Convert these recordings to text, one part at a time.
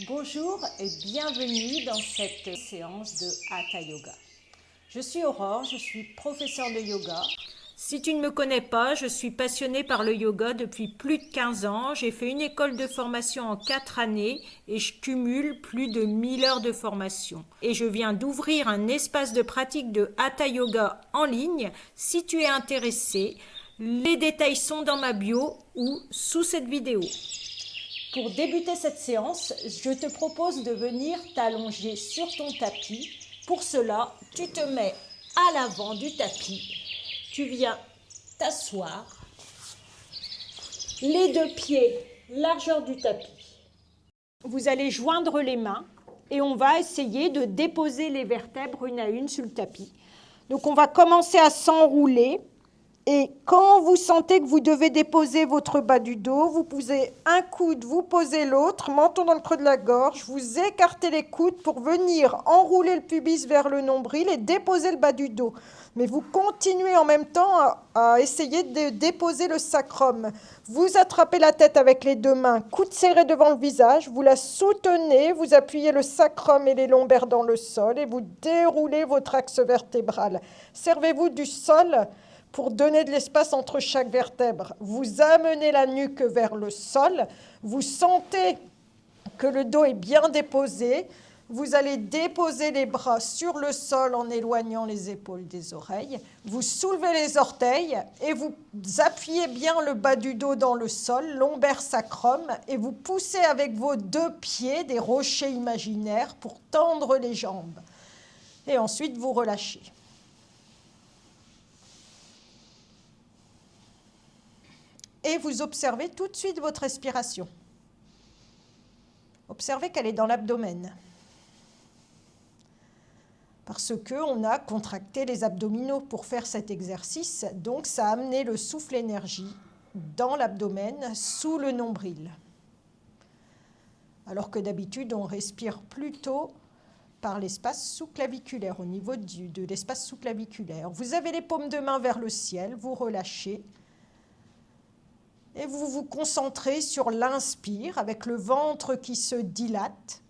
Bonjour et bienvenue dans cette séance de Hatha Yoga. Je suis Aurore, je suis professeure de yoga. Si tu ne me connais pas, je suis passionnée par le yoga depuis plus de 15 ans. J'ai fait une école de formation en 4 années et je cumule plus de 1000 heures de formation. Et je viens d'ouvrir un espace de pratique de Hatha Yoga en ligne. Si tu es intéressé, les détails sont dans ma bio ou sous cette vidéo. Pour débuter cette séance, je te propose de venir t'allonger sur ton tapis. Pour cela, tu te mets à l'avant du tapis. Tu viens t'asseoir. Les deux pieds, largeur du tapis. Vous allez joindre les mains et on va essayer de déposer les vertèbres une à une sur le tapis. Donc on va commencer à s'enrouler. Et quand vous sentez que vous devez déposer votre bas du dos, vous posez un coude, vous posez l'autre, menton dans le creux de la gorge, vous écartez les coudes pour venir enrouler le pubis vers le nombril et déposer le bas du dos. Mais vous continuez en même temps à essayer de déposer le sacrum. Vous attrapez la tête avec les deux mains, coude serré devant le visage, vous la soutenez, vous appuyez le sacrum et les lombaires dans le sol et vous déroulez votre axe vertébral. Servez-vous du sol pour donner de l'espace entre chaque vertèbre. Vous amenez la nuque vers le sol. Vous sentez que le dos est bien déposé. Vous allez déposer les bras sur le sol en éloignant les épaules des oreilles. Vous soulevez les orteils et vous appuyez bien le bas du dos dans le sol, lombaire sacrum, et vous poussez avec vos deux pieds des rochers imaginaires pour tendre les jambes. Et ensuite, vous relâchez. Et vous observez tout de suite votre respiration. Observez qu'elle est dans l'abdomen. Parce qu'on a contracté les abdominaux pour faire cet exercice, donc ça a amené le souffle énergie dans l'abdomen, sous le nombril. Alors que d'habitude, on respire plutôt par l'espace sous-claviculaire, au niveau de l'espace sous-claviculaire. Vous avez les paumes de main vers le ciel, vous relâchez. Et vous vous concentrez sur l'inspire avec le ventre qui se dilate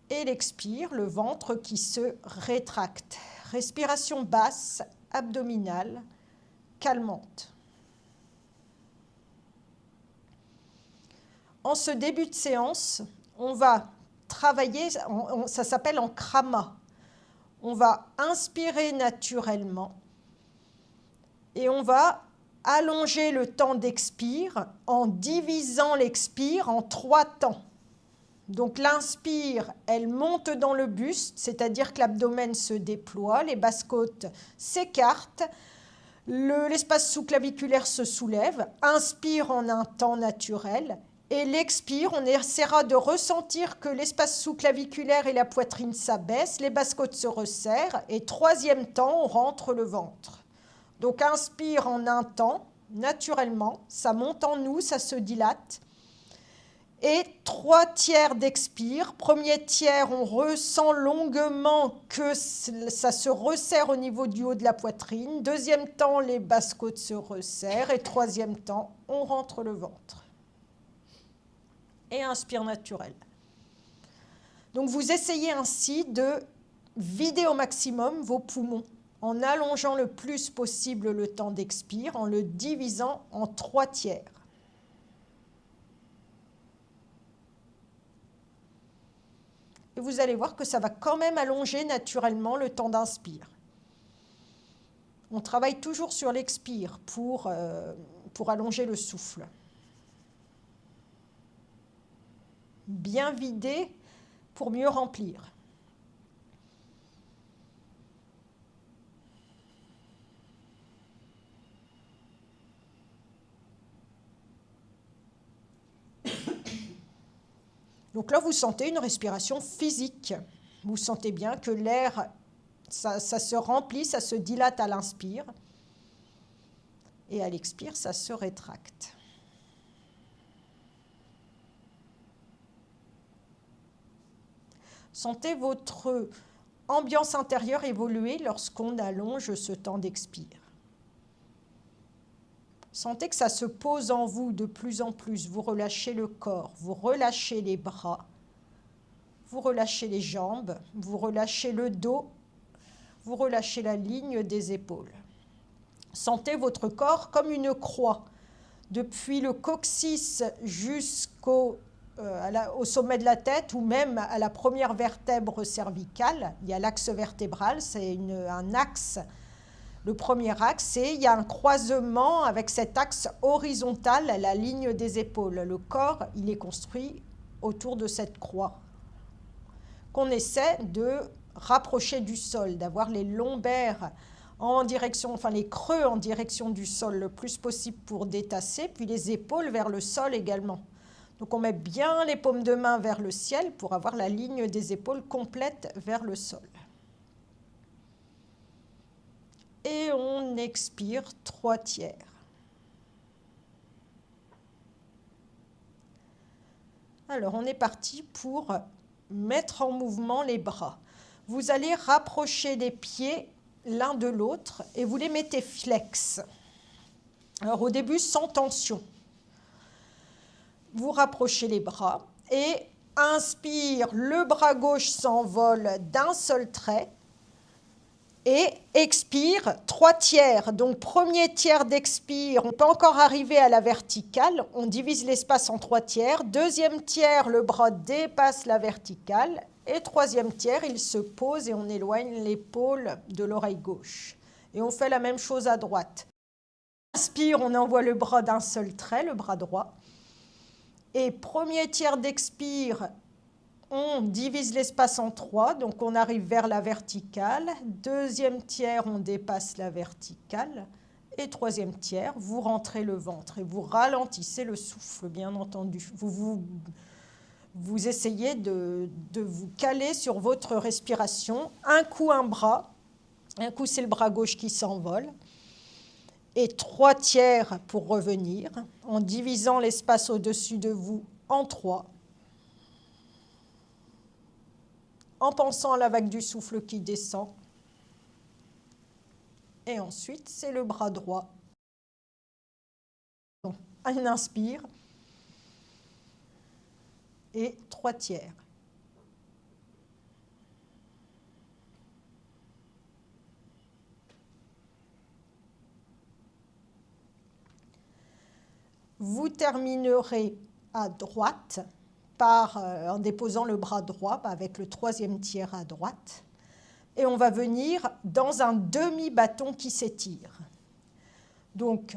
et l'expire, le ventre qui se rétracte. Respiration basse, abdominale, calmante. En ce début de séance, on va travailler, ça s'appelle en krama. On va inspirer naturellement et on va allonger le temps d'expire en divisant l'expire en 3 temps. Donc l'inspire, elle monte dans le buste, c'est-à-dire que l'abdomen se déploie, les basses-côtes s'écartent, l'espace sous-claviculaire se soulève, inspire en un temps naturel, et l'expire, on essaiera de ressentir que l'espace sous-claviculaire et la poitrine s'abaissent, les basses-côtes se resserrent, et 3e temps, on rentre le ventre. Donc inspire en un temps, naturellement, ça monte en nous, ça se dilate. Et 3 tiers d'expire. Premier tiers, on ressent longuement que ça se resserre au niveau du haut de la poitrine. 2e temps, les basses-côtes se resserrent. Et 3e temps, on rentre le ventre. Et inspire naturel. Donc vous essayez ainsi de vider au maximum vos poumons, en allongeant le plus possible le temps d'expire, en le divisant en 3 tiers. Et vous allez voir que ça va quand même allonger naturellement le temps d'inspire. On travaille toujours sur l'expire pour allonger le souffle. Bien vider pour mieux remplir. Donc là, vous sentez une respiration physique. Vous sentez bien que l'air, ça se remplit, ça se dilate à l'inspire. Et à l'expire, ça se rétracte. Sentez votre ambiance intérieure évoluer lorsqu'on allonge ce temps d'expire. Sentez que ça se pose en vous de plus en plus. Vous relâchez le corps, vous relâchez les bras, vous relâchez les jambes, vous relâchez le dos, vous relâchez la ligne des épaules. Sentez votre corps comme une croix, depuis le coccyx jusqu'au au sommet de la tête ou même à la première vertèbre cervicale. Il y a l'axe vertébral, c'est un axe. Le premier axe, et il y a un croisement avec cet axe horizontal, la ligne des épaules. Le corps, il est construit autour de cette croix qu'on essaie de rapprocher du sol, d'avoir les lombaires en direction, enfin les creux en direction du sol le plus possible pour détasser, puis les épaules vers le sol également. Donc on met bien les paumes de main vers le ciel pour avoir la ligne des épaules complète vers le sol. Et on expire 3 tiers. Alors on est parti pour mettre en mouvement les bras. Vous allez rapprocher les pieds l'un de l'autre et vous les mettez flex. Alors au début sans tension. Vous rapprochez les bras et inspire, le bras gauche s'envole d'un seul trait et expire 3 tiers. Donc premier tiers d'expire, on peut encore arriver à la verticale, on divise l'espace en 3 tiers. Deuxième tiers, le bras dépasse la verticale. Et troisième tiers, il se pose et on éloigne l'épaule de l'oreille gauche. Et on fait la même chose à droite. Inspire, on envoie le bras d'un seul trait, le bras droit. Et premier tiers d'expire, on divise l'espace en 3, donc on arrive vers la verticale. Deuxième tiers, on dépasse la verticale. Et troisième tiers, vous rentrez le ventre et vous ralentissez le souffle, bien entendu. Vous essayez de vous caler sur votre respiration. Un coup, un bras. Un coup, c'est le bras gauche qui s'envole. Et 3 tiers pour revenir, en divisant l'espace au-dessus de vous en 3. En pensant à la vague du souffle qui descend. Et ensuite, c'est le bras droit. Un inspire. Et 3 tiers. Vous terminerez à droite en déposant le bras droit avec le troisième tiers à droite. Et on va venir dans un demi-bâton qui s'étire. Donc,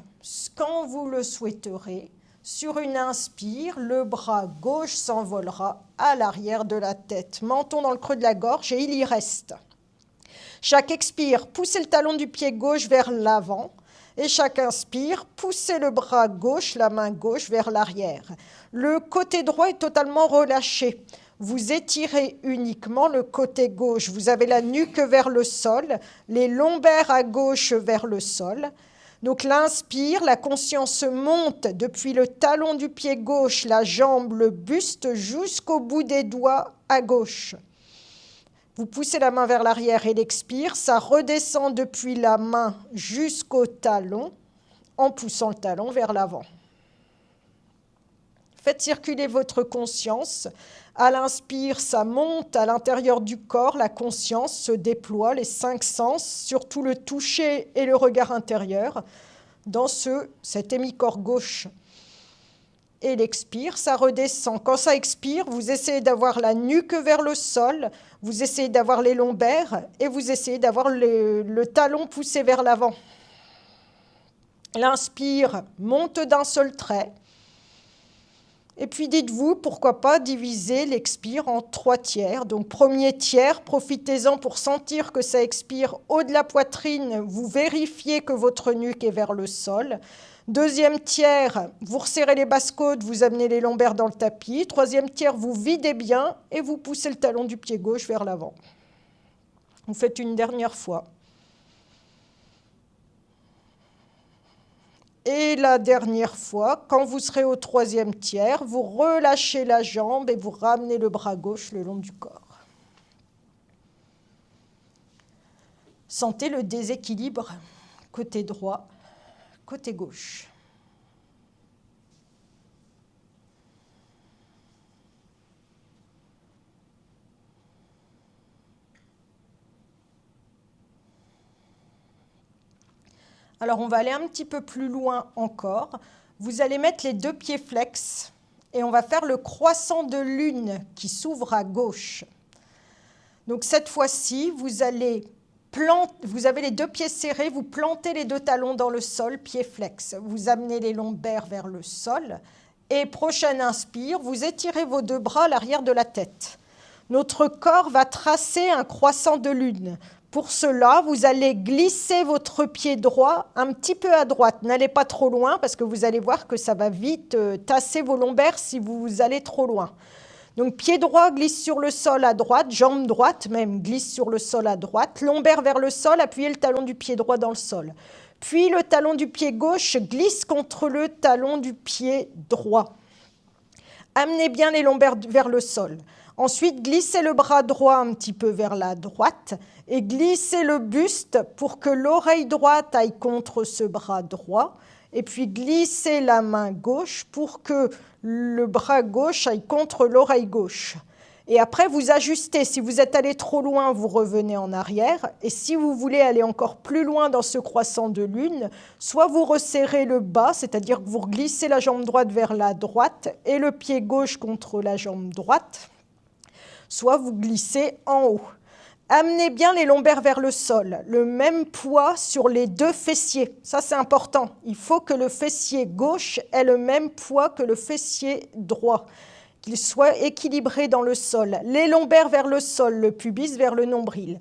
quand vous le souhaiterez, sur une inspire, le bras gauche s'envolera à l'arrière de la tête, menton dans le creux de la gorge et il y reste. Chaque expire, poussez le talon du pied gauche vers l'avant. Et chaque inspire, poussez le bras gauche, la main gauche vers l'arrière. Le côté droit est totalement relâché. Vous étirez uniquement le côté gauche. Vous avez la nuque vers le sol, les lombaires à gauche vers le sol. Donc l'inspire, la conscience monte depuis le talon du pied gauche, la jambe, le buste jusqu'au bout des doigts à gauche. Vous poussez la main vers l'arrière et l'expire, ça redescend depuis la main jusqu'au talon en poussant le talon vers l'avant. Faites circuler votre conscience. À l'inspire, ça monte à l'intérieur du corps, la conscience se déploie, les 5 sens, surtout le toucher et le regard intérieur, dans cet hémicorps gauche. Et l'expire, ça redescend. Quand ça expire, vous essayez d'avoir la nuque vers le sol, vous essayez d'avoir les lombaires et vous essayez d'avoir le talon poussé vers l'avant. L'inspire monte d'un seul trait. Et puis dites-vous, pourquoi pas diviser l'expire en 3 tiers. Donc premier tiers, profitez-en pour sentir que ça expire haut de la poitrine. Vous vérifiez que votre nuque est vers le sol. Deuxième tiers, vous resserrez les basses-côtes, vous amenez les lombaires dans le tapis. Troisième tiers, vous videz bien et vous poussez le talon du pied gauche vers l'avant. Vous faites une dernière fois. Et la dernière fois, quand vous serez au 3e tiers, vous relâchez la jambe et vous ramenez le bras gauche le long du corps. Sentez le déséquilibre côté droit, côté gauche. Alors, on va aller un petit peu plus loin encore. Vous allez mettre les deux pieds flex et on va faire le croissant de lune qui s'ouvre à gauche. Donc, cette fois-ci, vous avez les deux pieds serrés, vous plantez les deux talons dans le sol, pieds flex. Vous amenez les lombaires vers le sol et prochaine inspire, vous étirez vos deux bras à l'arrière de la tête. Notre corps va tracer un croissant de lune. Pour cela, vous allez glisser votre pied droit un petit peu à droite. N'allez pas trop loin parce que vous allez voir que ça va vite tasser vos lombaires si vous allez trop loin. Donc, pied droit glisse sur le sol à droite, jambe droite même glisse sur le sol à droite, lombaire vers le sol, appuyez le talon du pied droit dans le sol. Puis, le talon du pied gauche glisse contre le talon du pied droit. Amenez bien les lombaires vers le sol. Ensuite, glissez le bras droit un petit peu vers la droite et glissez le buste pour que l'oreille droite aille contre ce bras droit. Et puis, glissez la main gauche pour que le bras gauche aille contre l'oreille gauche. Et après, vous ajustez. Si vous êtes allé trop loin, vous revenez en arrière. Et si vous voulez aller encore plus loin dans ce croissant de lune, soit vous resserrez le bas, c'est-à-dire que vous glissez la jambe droite vers la droite et le pied gauche contre la jambe droite, soit vous glissez en haut. Amenez bien les lombaires vers le sol, le même poids sur les deux fessiers. Ça, c'est important. Il faut que le fessier gauche ait le même poids que le fessier droit, qu'il soit équilibré dans le sol. Les lombaires vers le sol, le pubis vers le nombril.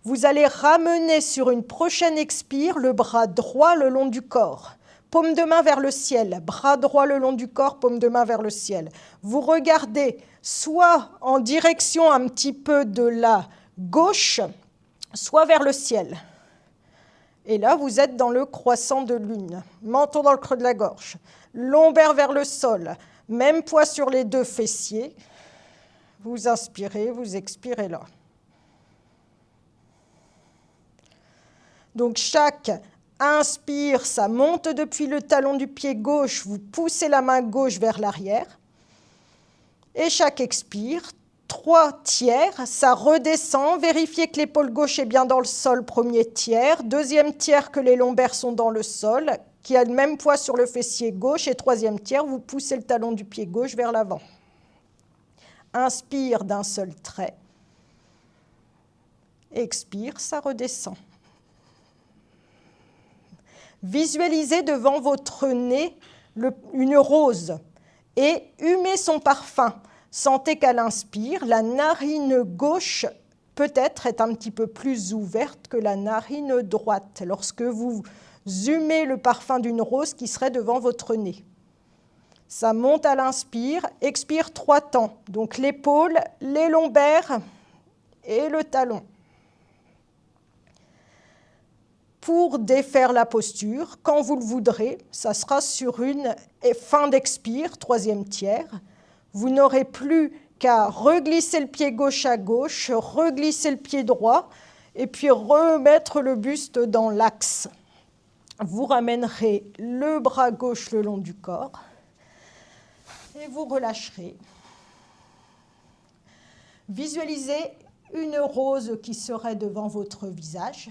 Vous allez ramener sur une prochaine expire le bras droit le long du corps. Paume de main vers le ciel, bras droit le long du corps, paume de main vers le ciel. Vous regardez soit en direction un petit peu de la gauche, soit vers le ciel. Et là, vous êtes dans le croissant de lune. Menton dans le creux de la gorge. Lombaire vers le sol. Même poids sur les deux fessiers. Vous inspirez, vous expirez là. Donc, chaque inspire, ça monte depuis le talon du pied gauche. Vous poussez la main gauche vers l'arrière. Et chaque expire, 3 tiers, ça redescend. Vérifiez que l'épaule gauche est bien dans le sol, premier tiers. Deuxième tiers, que les lombaires sont dans le sol, qui a le même poids sur le fessier gauche. Et troisième tiers, vous poussez le talon du pied gauche vers l'avant. Inspire d'un seul trait. Expire, ça redescend. Visualisez devant votre nez une rose et humez son parfum. Sentez qu'à l'inspire, la narine gauche peut-être est un petit peu plus ouverte que la narine droite lorsque vous humez le parfum d'une rose qui serait devant votre nez. Ça monte à l'inspire, expire 3 temps. Donc l'épaule, les lombaires et le talon. Pour défaire la posture, quand vous le voudrez, ça sera sur une fin d'expire, 3e tiers. Vous n'aurez plus qu'à reglisser le pied gauche à gauche, reglisser le pied droit et puis remettre le buste dans l'axe. Vous ramènerez le bras gauche le long du corps et vous relâcherez. Visualisez une rose qui serait devant votre visage.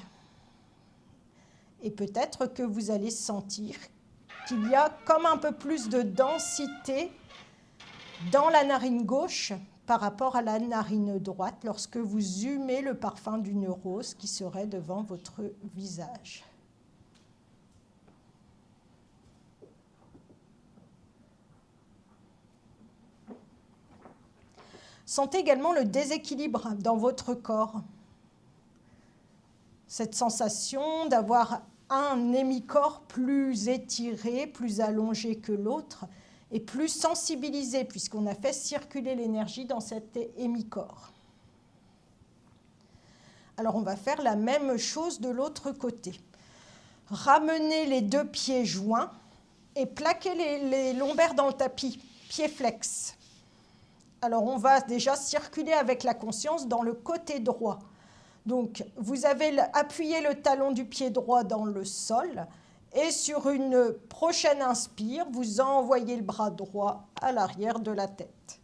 Et peut-être que vous allez sentir qu'il y a comme un peu plus de densité dans la narine gauche par rapport à la narine droite lorsque vous humez le parfum d'une rose qui serait devant votre visage. Sentez également le déséquilibre dans votre corps. Cette sensation d'avoir un hémicorps plus étiré, plus allongé que l'autre et plus sensibilisé puisqu'on a fait circuler l'énergie dans cet hémicorps. Alors on va faire la même chose de l'autre côté. Ramenez les deux pieds joints et plaquez les lombaires dans le tapis, pieds flex. Alors on va déjà circuler avec la conscience dans le côté droit. Donc, vous avez appuyé le talon du pied droit dans le sol et sur une prochaine inspire, vous envoyez le bras droit à l'arrière de la tête.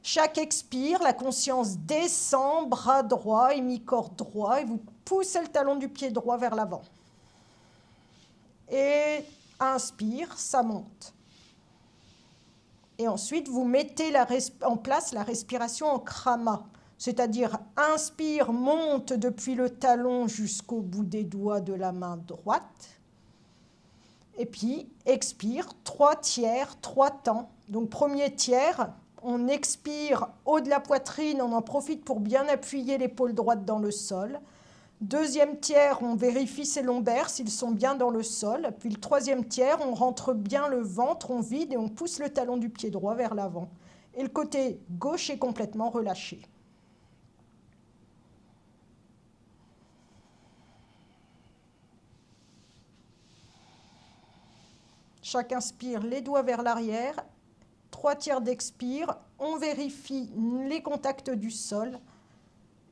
Chaque expire, la conscience descend, bras droit, hémicorps droit et vous poussez le talon du pied droit vers l'avant. et inspire, ça monte. Et ensuite, vous mettez en place la respiration en krama, c'est-à-dire inspire, monte depuis le talon jusqu'au bout des doigts de la main droite. Et puis, expire, 3 tiers, 3 temps. Donc, premier tiers, on expire haut de la poitrine, on en profite pour bien appuyer l'épaule droite dans le sol. Deuxième tiers, on vérifie ses lombaires s'ils sont bien dans le sol. Puis le troisième tiers, on rentre bien le ventre, on vide et on pousse le talon du pied droit vers l'avant. Et le côté gauche est complètement relâché. Chaque inspire, les doigts vers l'arrière. 3 tiers d'expire, on vérifie les contacts du sol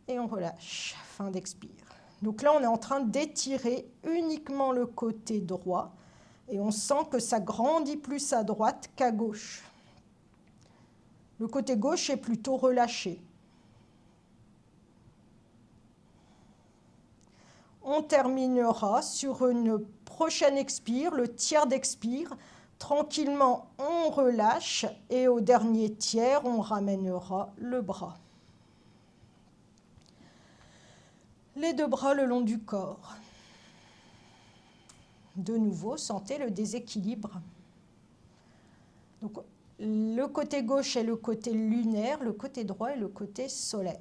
et on relâche. Fin d'expire. Donc là, on est en train d'étirer uniquement le côté droit et on sent que ça grandit plus à droite qu'à gauche. Le côté gauche est plutôt relâché. On terminera sur une prochaine expire, le tiers d'expire. Tranquillement, on relâche et au dernier tiers, on ramènera le bras. Les 2 bras le long du corps. De nouveau, sentez le déséquilibre. Donc, le côté gauche est le côté lunaire, le côté droit est le côté solaire.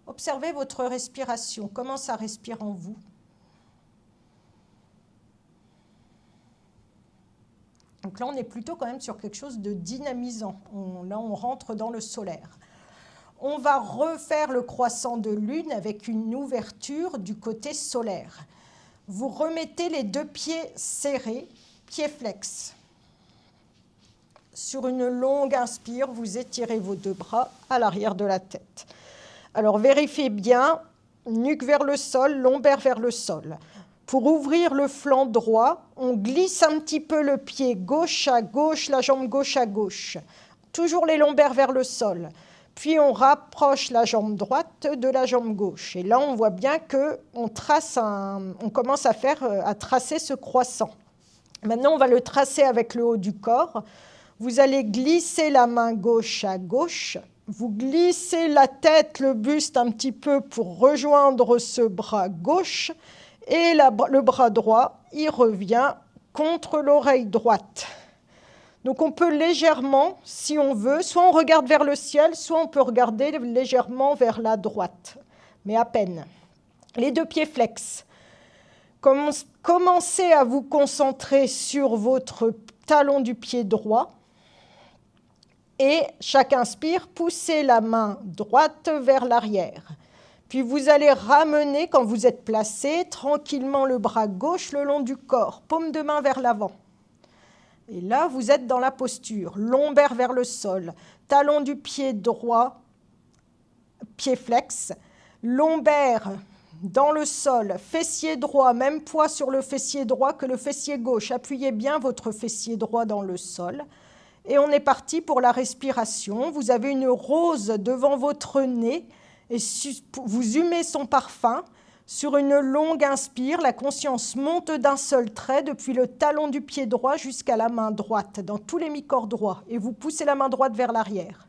Observez votre respiration, comment ça respire en vous. Donc là, on est plutôt quand même sur quelque chose de dynamisant. Là, on rentre dans le solaire. On va refaire le croissant de lune avec une ouverture du côté solaire. Vous remettez les 2 pieds serrés, pieds flex. Sur une longue inspire, vous étirez vos 2 bras à l'arrière de la tête. Alors, vérifiez bien, nuque vers le sol, lombaire vers le sol. Pour ouvrir le flanc droit, on glisse un petit peu le pied gauche à gauche, la jambe gauche à gauche. Toujours les lombaires vers le sol. Puis on rapproche la jambe droite de la jambe gauche. Et là, on voit bien qu'on commence à tracer ce croissant. Maintenant, on va le tracer avec le haut du corps. Vous allez glisser la main gauche à gauche. Vous glissez la tête, le buste un petit peu pour rejoindre ce bras gauche. Et le bras droit, il revient contre l'oreille droite. Donc on peut légèrement, si on veut, soit on regarde vers le ciel, soit on peut regarder légèrement vers la droite, mais à peine. Les 2 pieds flex. Commencez à vous concentrer sur votre talon du pied droit. Et chaque inspire, poussez la main droite vers l'arrière. Puis vous allez ramener, quand vous êtes placé, tranquillement le bras gauche le long du corps, paume de main vers l'avant. Et là, vous êtes dans la posture, lombaire vers le sol, talon du pied droit, pied flex, lombaire dans le sol, fessier droit, même poids sur le fessier droit que le fessier gauche. Appuyez bien votre fessier droit dans le sol. Et on est parti pour la respiration. Vous avez une rose devant votre nez et vous humez son parfum. Sur une longue inspire, la conscience monte d'un seul trait depuis le talon du pied droit jusqu'à la main droite, dans tous les mi-corps droits. Et vous poussez la main droite vers l'arrière.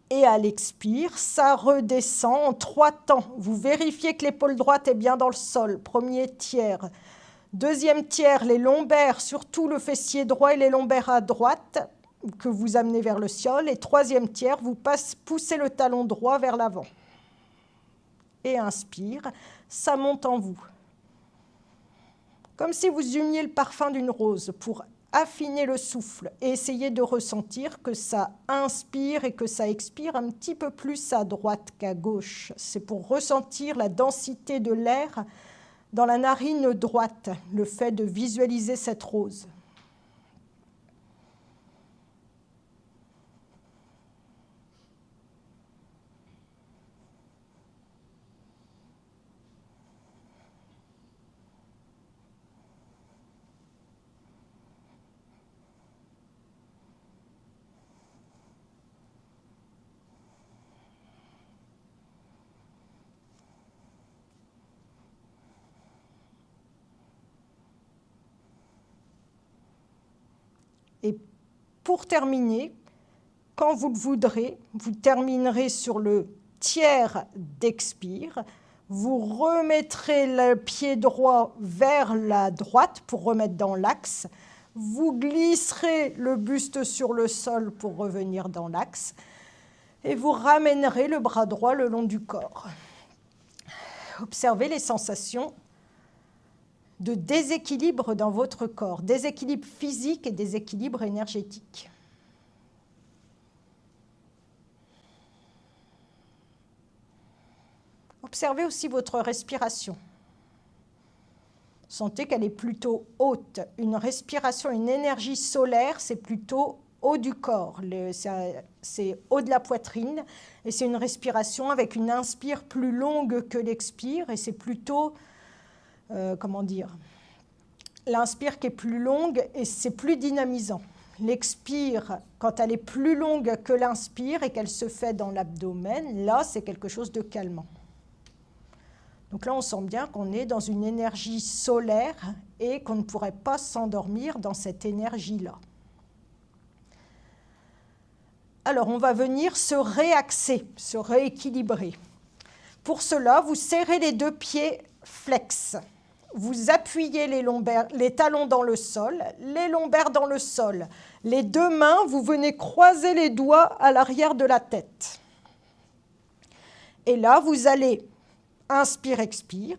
Et à l'expire, ça redescend en 3 temps. Vous vérifiez que l'épaule droite est bien dans le sol. Premier tiers. Deuxième tiers, les lombaires, surtout le fessier droit et les lombaires à droite, que vous amenez vers le sol. Et troisième tiers, vous poussez le talon droit vers l'avant. Et inspire, ça monte en vous. Comme si vous humiez le parfum d'une rose pour affiner le souffle et essayer de ressentir que ça inspire et que ça expire un petit peu plus à droite qu'à gauche. C'est pour ressentir la densité de l'air dans la narine droite, le fait de visualiser cette rose. Et pour terminer, quand vous le voudrez, vous terminerez sur le tiers d'expire. Vous remettrez le pied droit vers la droite pour remettre dans l'axe. Vous glisserez le buste sur le sol pour revenir dans l'axe. Et vous ramènerez le bras droit le long du corps. Observez les sensations de déséquilibre dans votre corps, déséquilibre physique et déséquilibre énergétique. Observez aussi votre respiration. Sentez qu'elle est plutôt haute. Une respiration, une énergie solaire, c'est plutôt haut du corps. C'est haut de la poitrine. Et c'est une respiration avec une inspire plus longue que l'expire. Et c'est plutôt, comment dire, l'inspire qui est plus longue et c'est plus dynamisant. L'expire, quand elle est plus longue que l'inspire et qu'elle se fait dans l'abdomen, là, c'est quelque chose de calmant. Donc là, on sent bien qu'on est dans une énergie solaire et qu'on ne pourrait pas s'endormir dans cette énergie-là. Alors, on va venir se réaxer, se rééquilibrer. Pour cela, vous serrez les deux pieds flex. Vous appuyez les lombaires, les talons dans le sol, les lombaires dans le sol. Les deux mains, vous venez croiser les doigts à l'arrière de la tête. Et là, vous allez inspire, expire.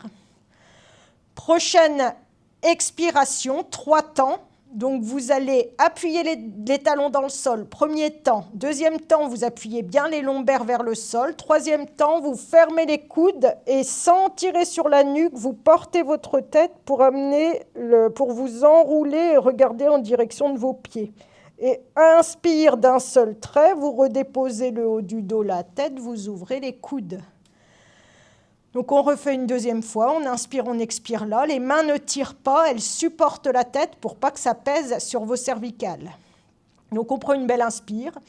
Prochaine expiration, 3 temps. Donc, vous allez appuyer les talons dans le sol. Premier temps. Deuxième temps, vous appuyez bien les lombaires vers le sol. Troisième temps, vous fermez les coudes et sans tirer sur la nuque, vous portez votre tête pour vous enrouler et regarder en direction de vos pieds. Et inspire d'un seul trait, vous redéposez le haut du dos, la tête, vous ouvrez les coudes. Donc on refait une deuxième fois, on inspire, on expire là. Les mains ne tirent pas, elles supportent la tête pour pas que ça pèse sur vos cervicales. Donc on prend une belle inspire.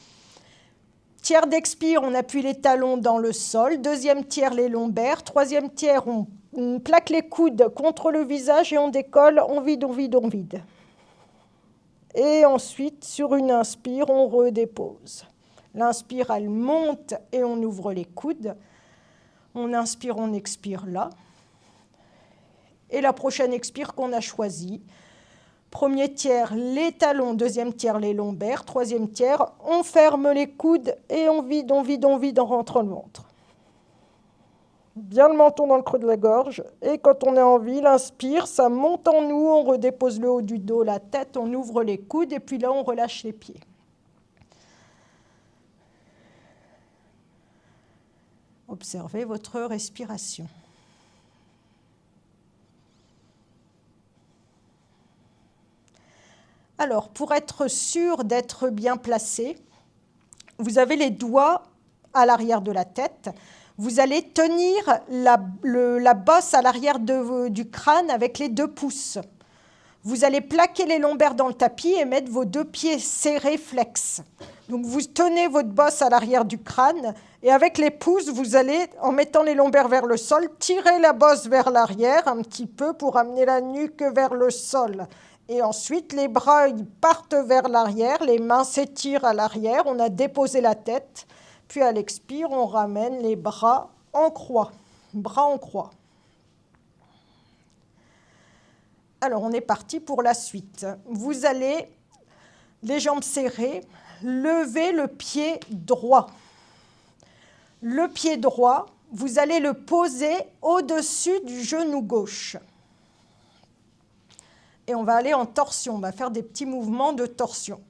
Tiers d'expire, on appuie les talons dans le sol. Deuxième tiers, les lombaires. Troisième tiers, on plaque les coudes contre le visage et on décolle, on vide, on vide, on vide. Et ensuite, sur une inspire, on redépose. L'inspire, elle monte et on ouvre les coudes. On inspire, on expire là. Et la prochaine expire qu'on a choisie. Premier tiers, les talons. Deuxième tiers, les lombaires. Troisième tiers, on ferme les coudes et on vide, on vide, on vide en rentrant le ventre. Bien le menton dans le creux de la gorge. Et quand on est en vie, l'inspire, ça monte en nous. On redépose le haut du dos, la tête. On ouvre les coudes et puis là, on relâche les pieds. Observez votre respiration. Alors, pour être sûr d'être bien placé, vous avez les doigts à l'arrière de la tête. Vous allez tenir la bosse à l'arrière du crâne avec les 2 pouces. Vous allez plaquer les lombaires dans le tapis et mettre vos 2 pieds serrés flex. Donc vous tenez votre bosse à l'arrière du crâne et avec les pouces, vous allez, en mettant les lombaires vers le sol, tirer la bosse vers l'arrière un petit peu pour amener la nuque vers le sol. Et ensuite, les bras ils partent vers l'arrière, les mains s'étirent à l'arrière, on a déposé la tête. Puis à l'expire, on ramène les bras en croix. Bras en croix. Alors, on est parti pour la suite. Vous allez, les jambes serrées, lever le pied droit. Le pied droit, vous allez le poser au-dessus du genou gauche. Et on va aller en torsion, on va faire des petits mouvements de torsion.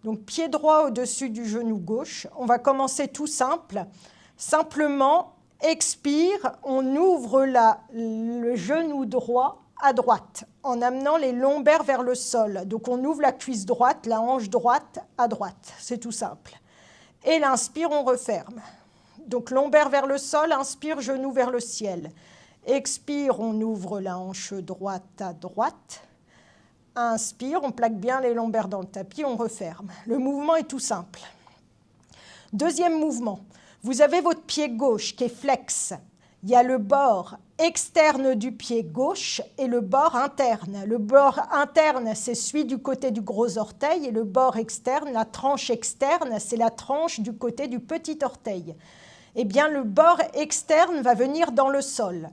Donc, pied droit au-dessus du genou gauche. On va commencer tout simple. Simplement, expire, on ouvre le genou droit à droite, en amenant les lombaires vers le sol. Donc, on ouvre la cuisse droite, la hanche droite à droite. C'est tout simple. Et l'inspire, on referme. Donc, lombaire vers le sol, inspire, genou vers le ciel. Expire, on ouvre la hanche droite à droite. Inspire, on plaque bien les lombaires dans le tapis, on referme. Le mouvement est tout simple. Deuxième mouvement, vous avez votre pied gauche qui est flex, Il y a le bord externe du pied gauche et le bord interne. Le bord interne, c'est celui du côté du gros orteil, et le bord externe, la tranche externe, c'est la tranche du côté du petit orteil. Eh bien, le bord externe va venir dans le sol.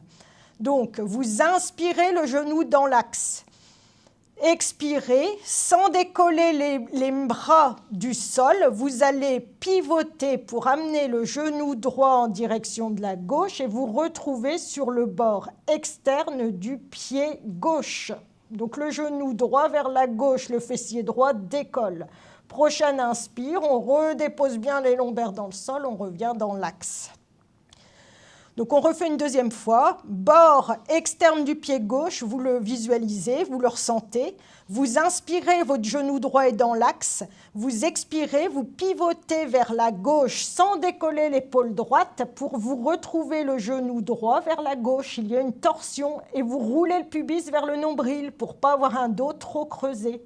Donc, vous inspirez le genou dans l'axe. Expirez, sans décoller les bras du sol, vous allez pivoter pour amener le genou droit en direction de la gauche et vous retrouvez sur le bord externe du pied gauche. Donc le genou droit vers la gauche, le fessier droit décolle. Prochaine inspire, on redépose bien les lombaires dans le sol, on revient dans l'axe. Donc on refait une deuxième fois, bord externe du pied gauche, vous le visualisez, vous le ressentez, vous inspirez, votre genou droit est dans l'axe, vous expirez, vous pivotez vers la gauche sans décoller l'épaule droite pour vous retrouver le genou droit vers la gauche, il y a une torsion et vous roulez le pubis vers le nombril pour ne pas avoir un dos trop creusé.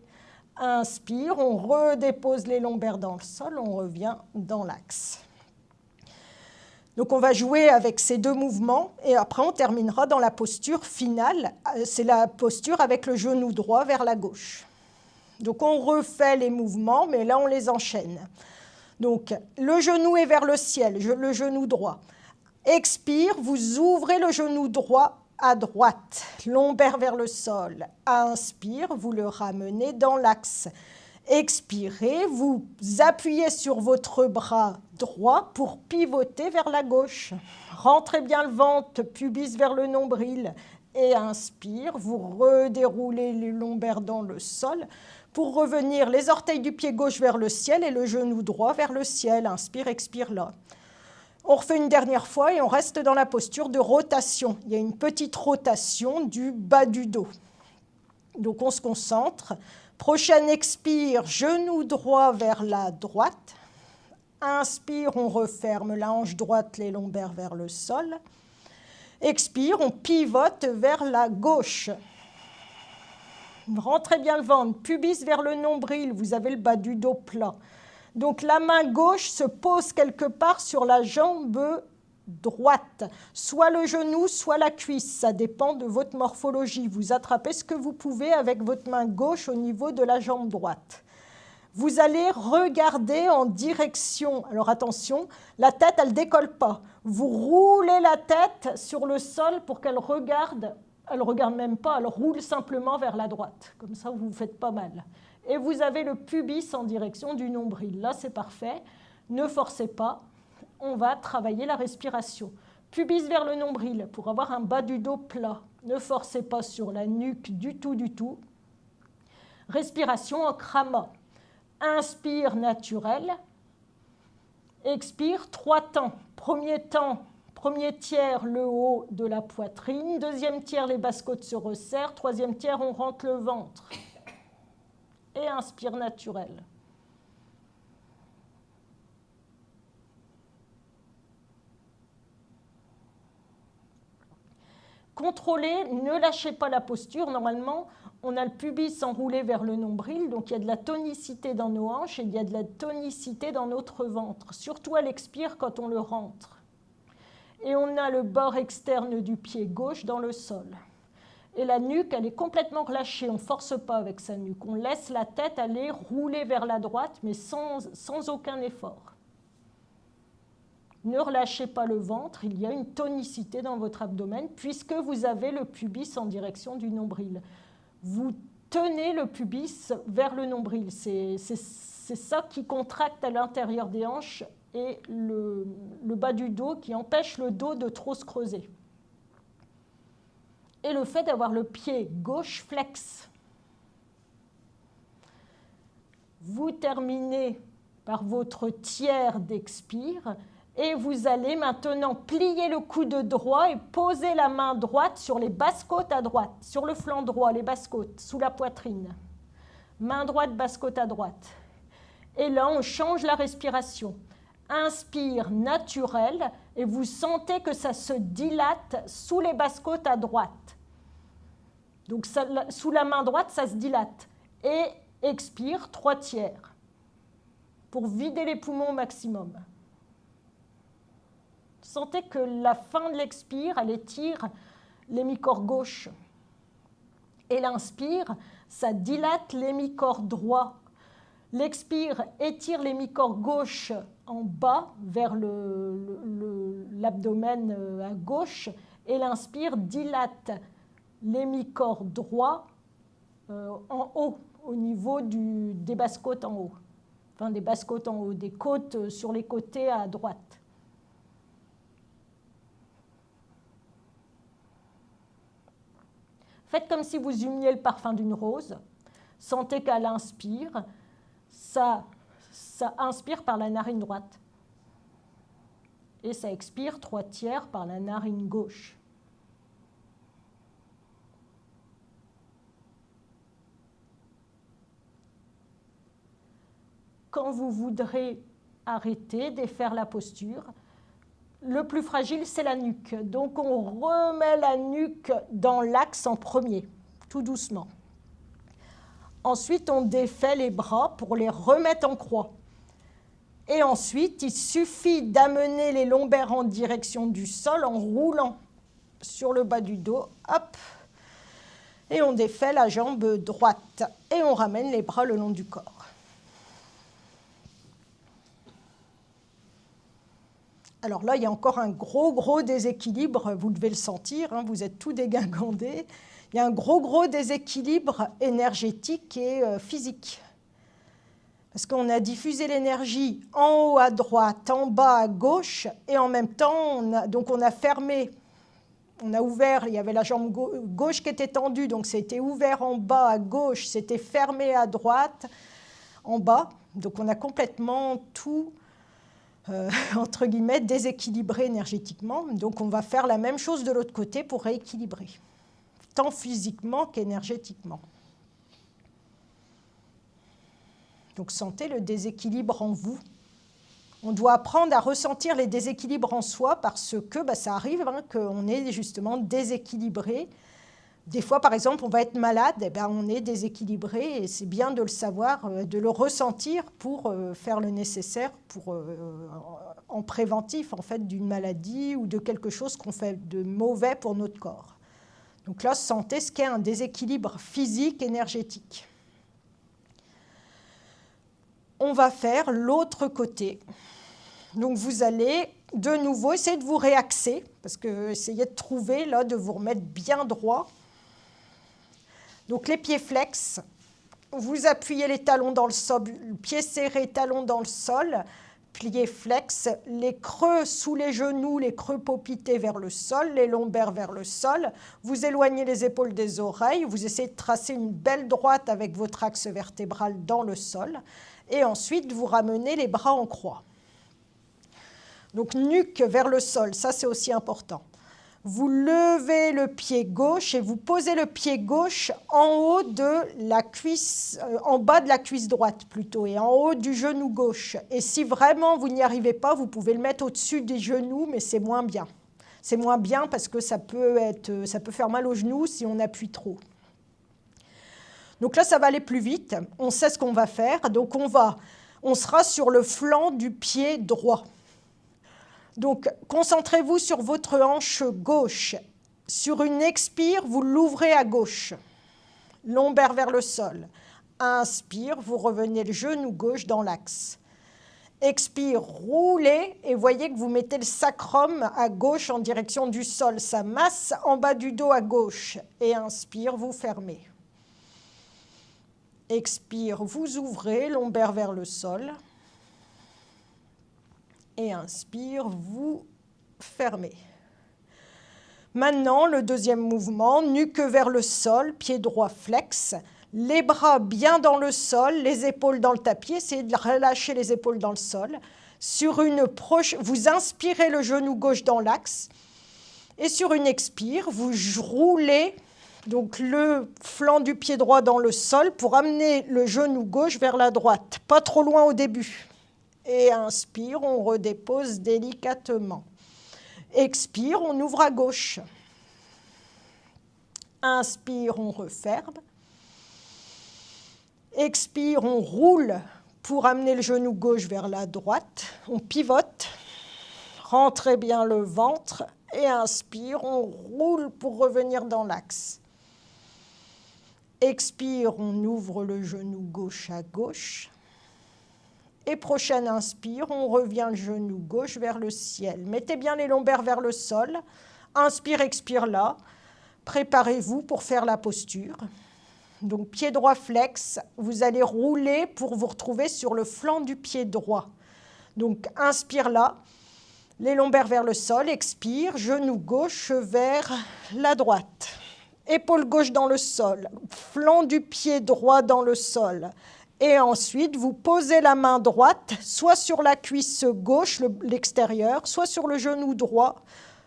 Inspire, on redépose les lombaires dans le sol, on revient dans l'axe. Donc on va jouer avec ces deux mouvements et après on terminera dans la posture finale, c'est la posture avec le genou droit vers la gauche. Donc on refait les mouvements, mais là on les enchaîne. Donc le genou est vers le ciel, le genou droit. Expire, vous ouvrez le genou droit à droite, lombaire vers le sol. Inspire, vous le ramenez dans l'axe. Expirez, vous appuyez sur votre bras droit pour pivoter vers la gauche. Rentrez bien le ventre, pubis vers le nombril. Et inspire, vous redéroulez les lombaires dans le sol pour revenir les orteils du pied gauche vers le ciel et le genou droit vers le ciel. Inspire, expire là. On refait une dernière fois et on reste dans la posture de rotation. Il y a une petite rotation du bas du dos. Donc on se concentre. Prochaine expire, genou droit vers la droite. Inspire, on referme la hanche droite, les lombaires vers le sol. Expire, on pivote vers la gauche. Rentrez bien le ventre, pubis vers le nombril, vous avez le bas du dos plat. Donc la main gauche se pose quelque part sur la jambe droite, soit le genou, soit la cuisse, ça dépend de votre morphologie. Vous attrapez ce que vous pouvez avec votre main gauche au niveau de la jambe droite. Vous allez regarder en direction, alors attention, la tête elle ne décolle pas. Vous roulez la tête sur le sol pour qu'elle regarde, elle ne regarde même pas, elle roule simplement vers la droite, comme ça vous ne vous faites pas mal. Et vous avez le pubis en direction du nombril, là c'est parfait, ne forcez pas. On va travailler la respiration. Pubis vers le nombril pour avoir un bas du dos plat. Ne forcez pas sur la nuque du tout, du tout. Respiration en krama. Inspire naturel. Expire 3 temps. Premier tiers, le haut de la poitrine. Deuxième tiers, les basses-côtes se resserrent. Troisième tiers, on rentre le ventre. Et inspire naturel. Contrôlez, ne lâchez pas la posture. Normalement, on a le pubis enroulé vers le nombril, donc il y a de la tonicité dans nos hanches et il y a de la tonicité dans notre ventre, surtout à l'expire quand on le rentre. Et on a le bord externe du pied gauche dans le sol. Et la nuque, elle est complètement relâchée, on ne force pas avec sa nuque. On laisse la tête aller rouler vers la droite, mais sans aucun effort. Ne relâchez pas le ventre, il y a une tonicité dans votre abdomen puisque vous avez le pubis en direction du nombril. Vous tenez le pubis vers le nombril, c'est ça qui contracte à l'intérieur des hanches et le bas du dos qui empêche le dos de trop se creuser. Et le fait d'avoir le pied gauche flex. Vous terminez par votre tiers d'expire. Et vous allez maintenant plier le coude droit et poser la main droite sur les basses-côtes à droite, sur le flanc droit, les basses-côtes, sous la poitrine. Main droite, basse-côte à droite. Et là, on change la respiration. Inspire naturel et vous sentez que ça se dilate sous les basses-côtes à droite. Donc ça, sous la main droite, ça se dilate. Et expire 3 tiers pour vider les poumons au maximum. Sentez que la fin de l'expire, elle étire l'hémicorps gauche. Et l'inspire, ça dilate l'hémicorps droit. L'expire étire l'hémicorps gauche en bas vers l'abdomen à gauche et l'inspire dilate l'hémicorps droit en haut, au niveau des basses-côtes en haut. Enfin, des basses-côtes en haut, des côtes sur les côtés à droite. Faites comme si vous humiez le parfum d'une rose. Sentez qu'elle inspire. Ça inspire par la narine droite. Et ça expire 3/4 par la narine gauche. Quand vous voudrez arrêter, défaire la posture, le plus fragile, c'est la nuque. Donc, on remet la nuque dans l'axe en premier, tout doucement. Ensuite, on défait les bras pour les remettre en croix. Et ensuite, il suffit d'amener les lombaires en direction du sol en roulant sur le bas du dos. Hop. Et on défait la jambe droite. Et on ramène les bras le long du corps. Alors là, il y a encore un gros déséquilibre, vous devez le sentir, hein, vous êtes tout dégingandé. Il y a un gros déséquilibre énergétique et physique. Parce qu'on a diffusé l'énergie en haut à droite, en bas à gauche, et en même temps, on a fermé, on a ouvert, il y avait la jambe gauche qui était tendue, donc c'était ouvert en bas à gauche, c'était fermé à droite, en bas. Donc on a complètement tout entre guillemets, déséquilibré énergétiquement. Donc on va faire la même chose de l'autre côté pour rééquilibrer, tant physiquement qu'énergétiquement. Donc sentez le déséquilibre en vous. On doit apprendre à ressentir les déséquilibres en soi parce que ça arrive hein, qu'on est justement déséquilibré. Des fois, par exemple, on va être malade, et on est déséquilibré et c'est bien de le savoir, de le ressentir pour faire le nécessaire en préventif en fait, d'une maladie ou de quelque chose qu'on fait de mauvais pour notre corps. Donc là, sentez ce qu'est un déséquilibre physique, énergétique. On va faire l'autre côté. Donc vous allez de nouveau essayer de vous réaxer, parce que essayez de trouver, là, de vous remettre bien droit. Donc les pieds flex, vous appuyez les talons dans le sol, pieds serrés, talons dans le sol, pliés flex, les creux sous les genoux, les creux paupités vers le sol, les lombaires vers le sol. Vous éloignez les épaules des oreilles, vous essayez de tracer une belle droite avec votre axe vertébral dans le sol. Et ensuite, vous ramenez les bras en croix. Donc nuque vers le sol, ça c'est aussi important. Vous levez le pied gauche et vous posez le pied gauche en haut de la cuisse, en bas de la cuisse droite plutôt, et en haut du genou gauche. Et si vraiment vous n'y arrivez pas, vous pouvez le mettre au-dessus des genoux, mais c'est moins bien. C'est moins bien parce que ça peut faire mal aux genoux si on appuie trop. Donc là, ça va aller plus vite. On sait ce qu'on va faire. Donc on sera sur le flanc du pied droit. Donc, concentrez-vous sur votre hanche gauche. Sur une expire, vous l'ouvrez à gauche. Lombaire vers le sol. Inspire, vous revenez le genou gauche dans l'axe. Expire, roulez et voyez que vous mettez le sacrum à gauche en direction du sol. Ça masse en bas du dos à gauche. Et inspire, vous fermez. Expire, vous ouvrez, lombaire vers le sol. Et inspire, vous fermez. Maintenant, le deuxième mouvement, nuque vers le sol, pied droit flex, les bras bien dans le sol, les épaules dans le tapis, essayez de relâcher les épaules dans le sol. Vous inspirez le genou gauche dans l'axe et sur une expire, vous roulez donc le flanc du pied droit dans le sol pour amener le genou gauche vers la droite, pas trop loin au début. Et inspire, on redépose délicatement. Expire, on ouvre à gauche. Inspire, on referme. Expire, on roule pour amener le genou gauche vers la droite. On pivote. rentrez bien le ventre et inspire, on roule pour revenir dans l'axe. Expire, on ouvre le genou gauche à gauche. Et prochaine inspire, on revient le genou gauche vers le ciel. Mettez bien les lombaires vers le sol. Inspire, expire là. Préparez-vous pour faire la posture. Donc pied droit flex, vous allez rouler pour vous retrouver sur le flanc du pied droit. Donc inspire là, les lombaires vers le sol, expire, genou gauche vers la droite. Épaule gauche dans le sol, flanc du pied droit dans le sol. Et ensuite, vous posez la main droite, soit sur la cuisse gauche, l'extérieur, soit sur le genou droit.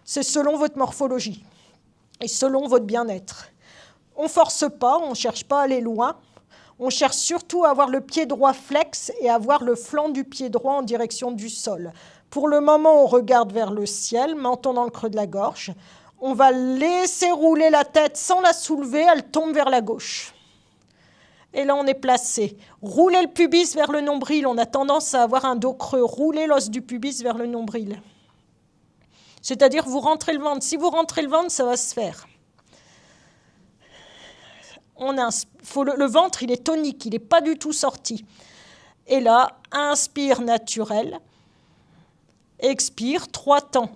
C'est selon votre morphologie et selon votre bien-être. On ne force pas, on ne cherche pas à aller loin. On cherche surtout à avoir le pied droit flex et à avoir le flanc du pied droit en direction du sol. Pour le moment, on regarde vers le ciel, menton dans le creux de la gorge. On va laisser rouler la tête sans la soulever, elle tombe vers la gauche. Et là, on est placé. Roulez le pubis vers le nombril. On a tendance à avoir un dos creux. Roulez l'os du pubis vers le nombril. C'est-à-dire, vous rentrez le ventre. Si vous rentrez le ventre, ça va se faire. Le ventre, il est tonique, il n'est pas du tout sorti. Et là, inspire naturel. Expire, 3 temps.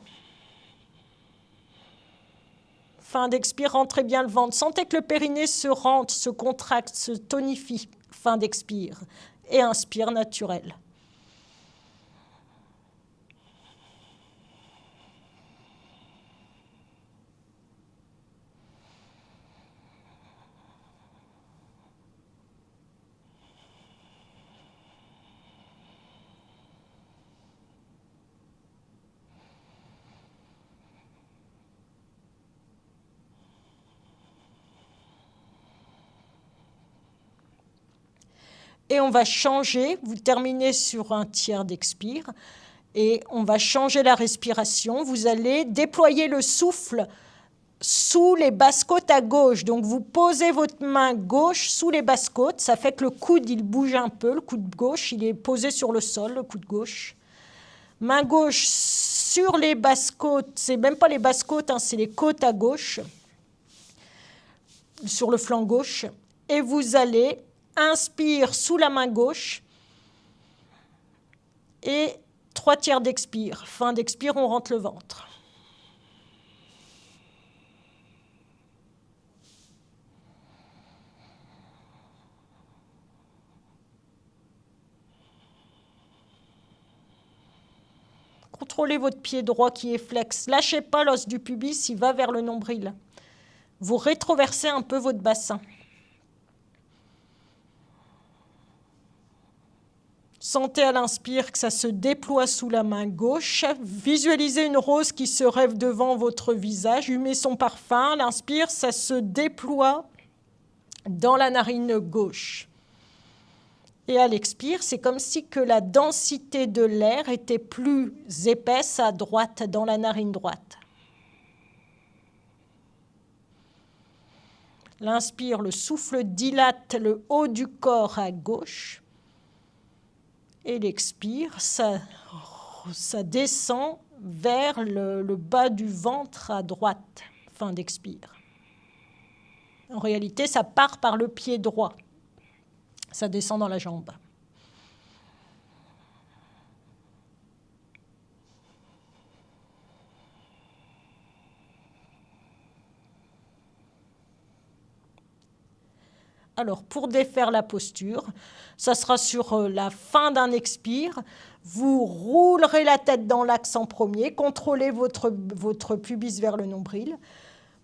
Fin d'expire, rentrez bien le ventre. Sentez que le périnée se rentre, se contracte, se tonifie. Fin d'expire. Et inspire naturel. Et on va changer, vous terminez sur un tiers d'expire, et on va changer la respiration. Vous allez déployer le souffle sous les basses-côtes à gauche. Donc vous posez votre main gauche sous les basses-côtes, ça fait que le coude il bouge un peu, le coude gauche il est posé sur le sol, le coude gauche. Main gauche sur les basses-côtes, c'est même pas les basses-côtes, c'est les côtes à gauche, sur le flanc gauche, et vous allez inspire sous la main gauche et 3 tiers d'expire. Fin d'expire, on rentre le ventre. Contrôlez votre pied droit qui est flex. Lâchez pas l'os du pubis, il va vers le nombril. Vous rétroversez un peu votre bassin. Sentez à l'inspire que ça se déploie sous la main gauche. Visualisez une rose qui se rêve devant votre visage. Humez son parfum. À l'inspire, ça se déploie dans la narine gauche. Et à l'expire, c'est comme si que la densité de l'air était plus épaisse à droite, dans la narine droite. L'inspire, le souffle dilate le haut du corps à gauche. Et l'expire, ça descend vers le bas du ventre à droite. Fin d'expire. En réalité, ça part par le pied droit. Ça descend dans la jambe. Alors, pour défaire la posture, ça sera sur la fin d'un expire. Vous roulerez la tête dans l'axe en premier, contrôlez votre pubis vers le nombril.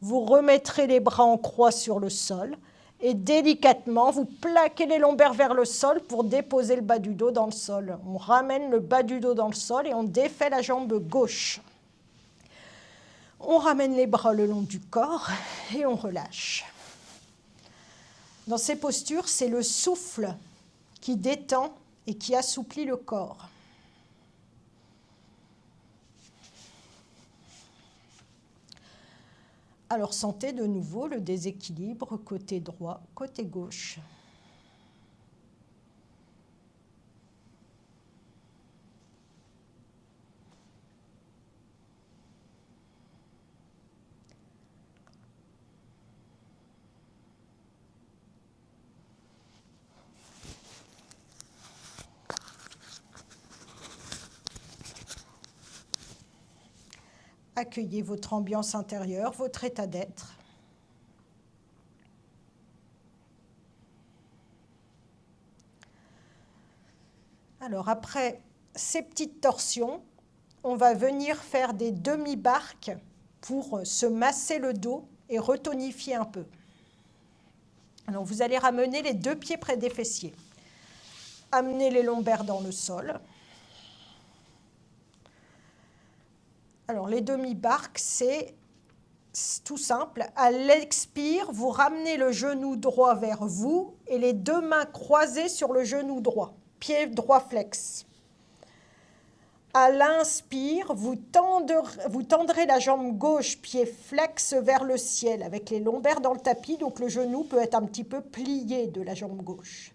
Vous remettrez les bras en croix sur le sol et délicatement, vous plaquez les lombaires vers le sol pour déposer le bas du dos dans le sol. On ramène le bas du dos dans le sol et on défait la jambe gauche. On ramène les bras le long du corps et on relâche. Dans ces postures, c'est le souffle qui détend et qui assouplit le corps. Alors sentez de nouveau le déséquilibre côté droit, côté gauche. Accueillez votre ambiance intérieure, votre état d'être. Alors après ces petites torsions, on va venir faire des demi-barques pour se masser le dos et retonifier un peu. Alors vous allez ramener les 2 pieds près des fessiers. Amenez les lombaires dans le sol. Alors les demi-barques, c'est tout simple. À l'expire, vous ramenez le genou droit vers vous et les 2 mains croisées sur le genou droit. Pied droit flex. À l'inspire, vous tendrez la jambe gauche, pied flex vers le ciel avec les lombaires dans le tapis. Donc le genou peut être un petit peu plié de la jambe gauche.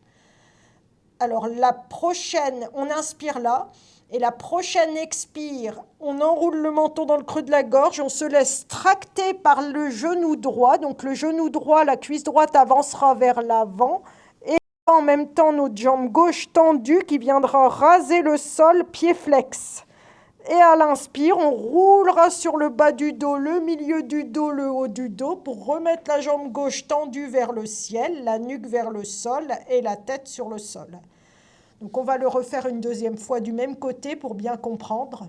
Alors la prochaine, on inspire là. Et la prochaine expire, on enroule le menton dans le creux de la gorge, on se laisse tracter par le genou droit. Donc le genou droit, la cuisse droite avancera vers l'avant. Et en même temps, notre jambe gauche tendue qui viendra raser le sol, pied flex. Et à l'inspire, on roulera sur le bas du dos, le milieu du dos, le haut du dos pour remettre la jambe gauche tendue vers le ciel, la nuque vers le sol et la tête sur le sol. Donc on va le refaire une deuxième fois du même côté pour bien comprendre.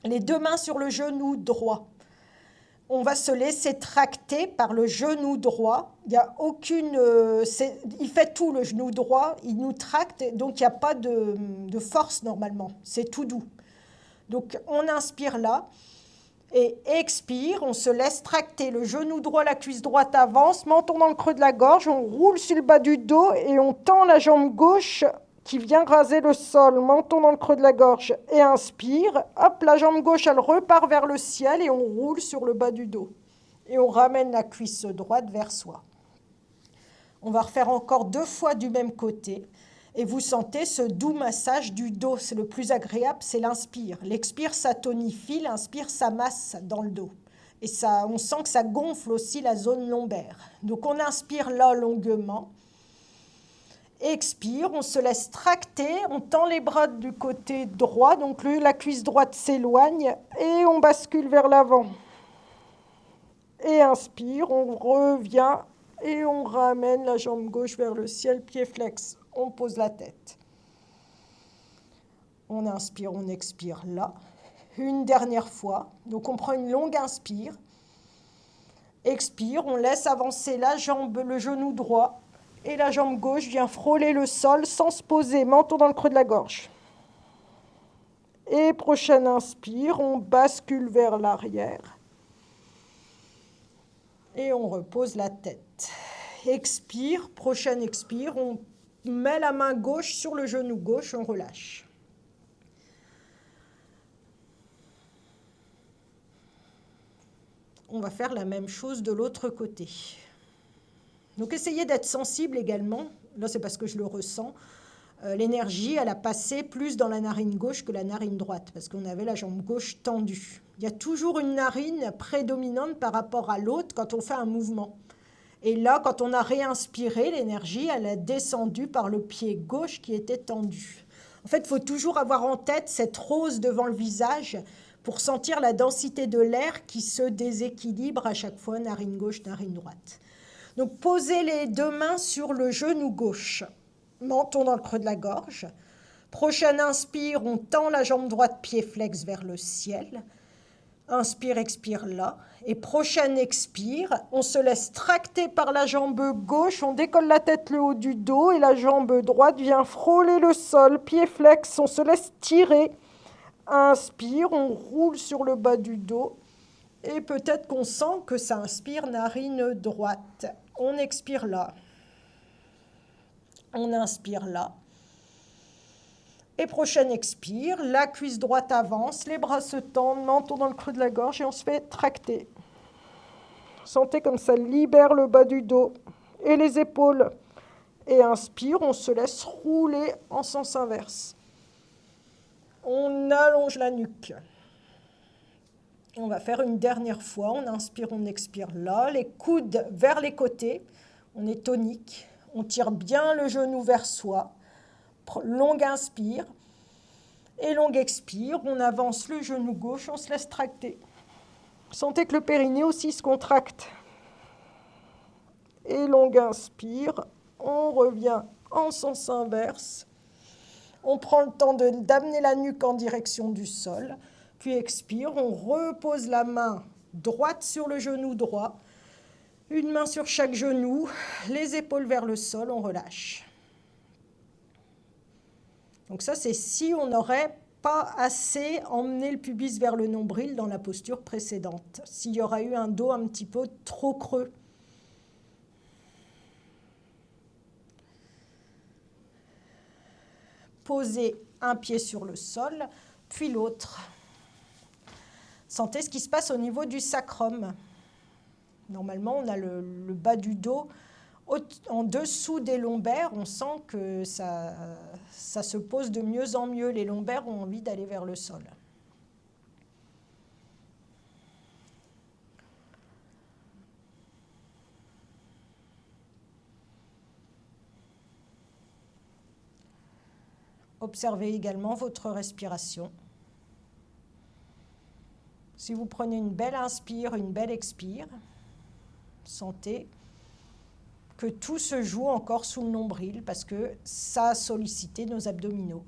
Les 2 mains sur le genou droit. On va se laisser tracter par le genou droit. Il n'y a aucune... il fait tout le genou droit, il nous tracte, donc il n'y a pas de force normalement. C'est tout doux. Donc on inspire là et expire, on se laisse tracter le genou droit, la cuisse droite avance, menton dans le creux de la gorge, on roule sur le bas du dos et on tend la jambe gauche qui vient raser le sol, menton dans le creux de la gorge et inspire. Hop, la jambe gauche, elle repart vers le ciel et on roule sur le bas du dos. Et on ramène la cuisse droite vers soi. On va refaire encore 2 fois du même côté. Et vous sentez ce doux massage du dos. C'est le plus agréable, c'est l'inspire. L'expire, ça tonifie, l'inspire, ça masse dans le dos. Et ça, on sent que ça gonfle aussi la zone lombaire. Donc on inspire là longuement. Expire, on se laisse tracter, on tend les bras du côté droit, donc la cuisse droite s'éloigne et on bascule vers l'avant. Et inspire, on revient et on ramène la jambe gauche vers le ciel, pied flex. On pose la tête. On inspire, on expire là. Une dernière fois, donc on prend une longue inspire. Expire, on laisse avancer la jambe, le genou droit. Et la jambe gauche vient frôler le sol sans se poser, menton dans le creux de la gorge. Et prochaine inspire, on bascule vers l'arrière. Et on repose la tête. Expire, prochaine expire, on met la main gauche sur le genou gauche, on relâche. On va faire la même chose de l'autre côté. Donc essayez d'être sensible également, là c'est parce que je le ressens, l'énergie elle a passé plus dans la narine gauche que la narine droite, parce qu'on avait la jambe gauche tendue. Il y a toujours une narine prédominante par rapport à l'autre quand on fait un mouvement. Et là, quand on a réinspiré, l'énergie elle a descendu par le pied gauche qui était tendu. En fait, il faut toujours avoir en tête cette rose devant le visage pour sentir la densité de l'air qui se déséquilibre à chaque fois, narine gauche, narine droite. Donc, posez les 2 mains sur le genou gauche, menton dans le creux de la gorge. Prochaine inspire, on tend la jambe droite, pied flex vers le ciel. Inspire, expire là. Et prochaine expire, on se laisse tracter par la jambe gauche, on décolle la tête le haut du dos et la jambe droite vient frôler le sol, pied flex, on se laisse tirer. Inspire, on roule sur le bas du dos. Et peut-être qu'on sent que ça inspire narine droite. On expire là. On inspire là. Et prochaine expire, la cuisse droite avance, les bras se tendent, menton dans le creux de la gorge et on se fait tracter. Sentez comme ça libère le bas du dos et les épaules. Et inspire, on se laisse rouler en sens inverse. On allonge la nuque. On va faire une dernière fois. On inspire, on expire là. Les coudes vers les côtés. On est tonique. On tire bien le genou vers soi. Longue inspire. Et longue expire. On avance le genou gauche. On se laisse tracter. Sentez que le périnée aussi se contracte. Et longue inspire. On revient en sens inverse. On prend le temps d'amener la nuque en direction du sol. Puis expire. On repose la main droite sur le genou droit. Une main sur chaque genou. Les épaules vers le sol. On relâche. Donc ça, c'est si on n'aurait pas assez emmené le pubis vers le nombril dans la posture précédente. S'il y aura eu un dos un petit peu trop creux. Posez un pied sur le sol, puis l'autre. Sentez ce qui se passe au niveau du sacrum. Normalement, on a le bas du dos en dessous des lombaires. On sent que ça se pose de mieux en mieux. Les lombaires ont envie d'aller vers le sol. Observez également votre respiration. Si vous prenez une belle inspire, une belle expire, sentez que tout se joue encore sous le nombril parce que ça a sollicité nos abdominaux.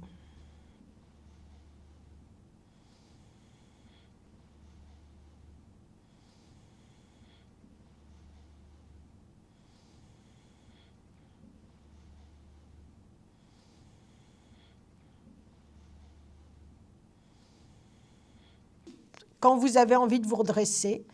Quand vous avez envie de vous redresser,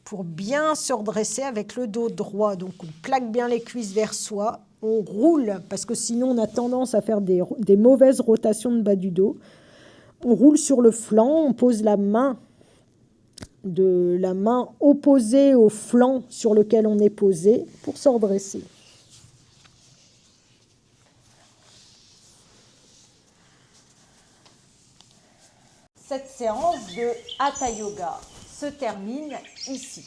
pour bien se redresser avec le dos droit, donc on plaque bien les cuisses vers soi, on roule, parce que sinon on a tendance à faire des mauvaises rotations de bas du dos. On roule sur le flanc, on pose la main opposée au flanc sur lequel on est posé pour se redresser. Cette séance de Hatha Yoga se termine ici.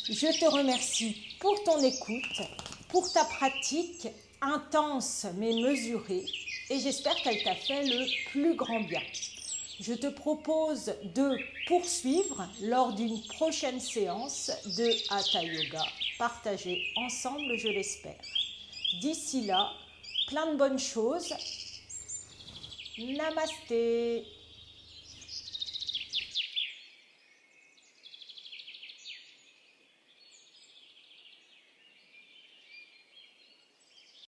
Je te remercie pour ton écoute, pour ta pratique intense mais mesurée et j'espère qu'elle t'a fait le plus grand bien. Je te propose de poursuivre lors d'une prochaine séance de Hatha Yoga, partagée ensemble, je l'espère. D'ici là, plein de bonnes choses. Namasté.